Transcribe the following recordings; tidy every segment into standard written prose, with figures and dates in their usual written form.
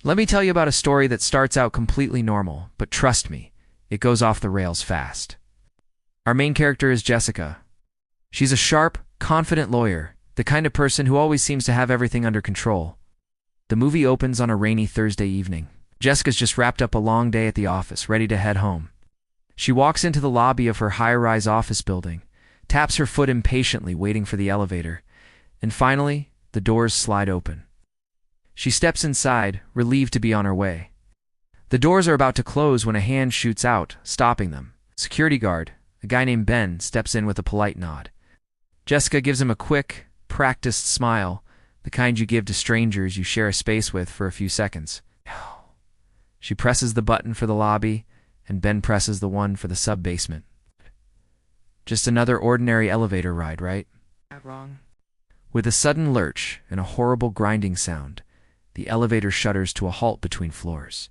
Let me tell you about a story that starts out completely normal, but trust me, it goes off the rails fast. Our main character is Jessica. She's a sharp, confident lawyer, the kind of person who always seems to have everything under control. The movie opens on a rainy Thursday evening. Jessica's just wrapped up a long day at the office, ready to head home. She walks into the lobby of her high-rise office building, taps her foot impatiently, waiting for the elevator, and finally, the doors slide open. She steps inside, relieved to be on her way. The doors are about to close when a hand shoots out, stopping them. Security guard, a guy named Ben, steps in with a polite nod. Jessica gives him a quick, practiced smile, the kind you give to strangers you share a space with for a few seconds. She presses the button for the lobby, and Ben presses the one for the sub-basement. Just another ordinary elevator ride, right? Wrong. With a sudden lurch and a horrible grinding sound, the elevator shudders to a halt between floors.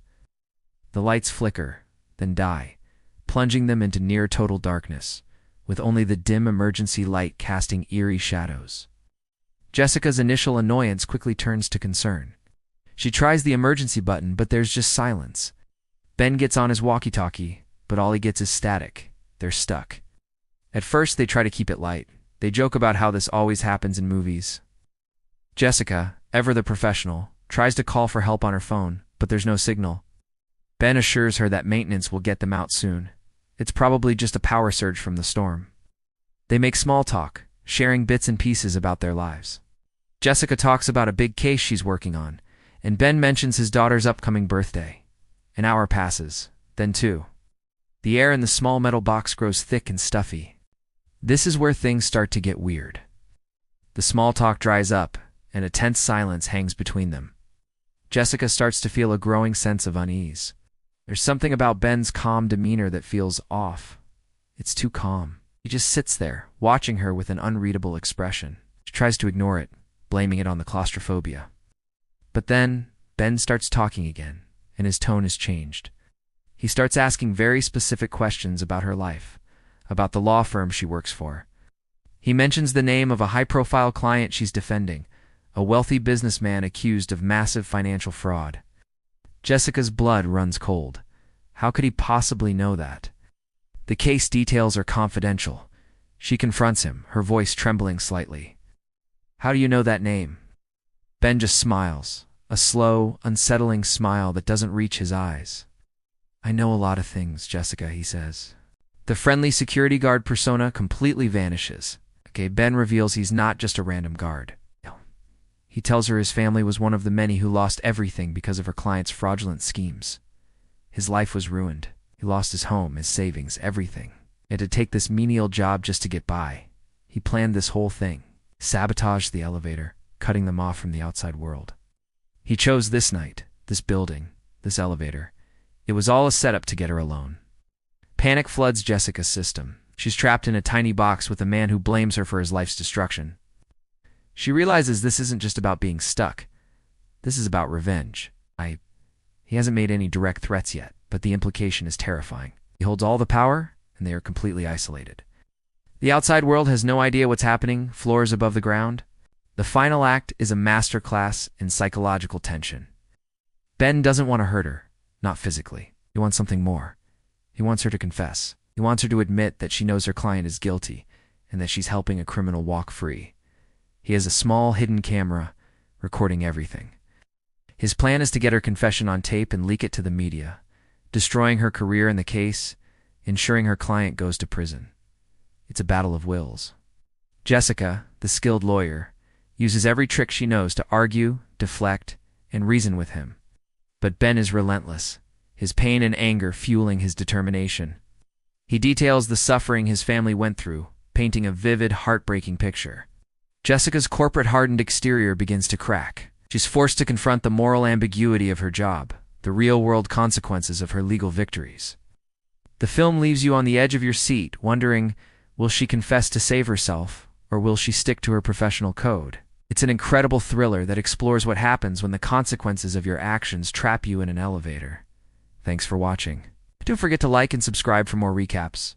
The lights flicker, then die, plunging them into near-total darkness, with only the dim emergency light casting eerie shadows. Jessica's initial annoyance quickly turns to concern. She tries the emergency button, but there's just silence. Ben gets on his walkie-talkie, but all he gets is static. They're stuck. At first, they try to keep it light. They joke about how this always happens in movies. Jessica, ever the professional, tries to call for help on her phone, but there's no signal. Ben assures her that maintenance will get them out soon. It's probably just a power surge from the storm. They make small talk, sharing bits and pieces about their lives. Jessica talks about a big case she's working on, and Ben mentions his daughter's upcoming birthday. An hour passes, then two. The air in the small metal box grows thick and stuffy. This is where things start to get weird. The small talk dries up, and a tense silence hangs between them. Jessica starts to feel a growing sense of unease. There's something about Ben's calm demeanor that feels off. It's too calm. He just sits there, watching her with an unreadable expression. She tries to ignore it, blaming it on the claustrophobia. But then, Ben starts talking again, and his tone has changed. He starts asking very specific questions about her life, about the law firm she works for. He mentions the name of a high-profile client she's defending, a wealthy businessman accused of massive financial fraud. Jessica's blood runs cold. How could he possibly know that? The case details are confidential. She confronts him, her voice trembling slightly. "How do you know that name?" Ben just smiles, a slow, unsettling smile that doesn't reach his eyes. "I know a lot of things, Jessica," he says. The friendly security guard persona completely vanishes. Ben reveals he's not just a random guard. He tells her his family was one of the many who lost everything because of her client's fraudulent schemes. His life was ruined. He lost his home, his savings, everything. He had to take this menial job just to get by. He planned this whole thing, sabotaged the elevator, cutting them off from the outside world. He chose this night, this building, this elevator. It was all a setup to get her alone. Panic floods Jessica's system. She's trapped in a tiny box with a man who blames her for his life's destruction. She realizes this isn't just about being stuck. This is about revenge. He hasn't made any direct threats yet, but the implication is terrifying. He holds all the power, and they are completely isolated. The outside world has no idea what's happening, floors above the ground. The final act is a masterclass in psychological tension. Ben doesn't want to hurt her, not physically. He wants something more. He wants her to confess. He wants her to admit that she knows her client is guilty, and that she's helping a criminal walk free. He has a small, hidden camera, recording everything. His plan is to get her confession on tape and leak it to the media, destroying her career in the case, ensuring her client goes to prison. It's a battle of wills. Jessica, the skilled lawyer, uses every trick she knows to argue, deflect, and reason with him. But Ben is relentless, his pain and anger fueling his determination. He details the suffering his family went through, painting a vivid, heartbreaking picture. Jessica's corporate-hardened exterior begins to crack. She's forced to confront the moral ambiguity of her job, the real-world consequences of her legal victories. The film leaves you on the edge of your seat, wondering, will she confess to save herself, or will she stick to her professional code? It's an incredible thriller that explores what happens when the consequences of your actions trap you in an elevator. Thanks for watching. Don't forget to like and subscribe for more recaps.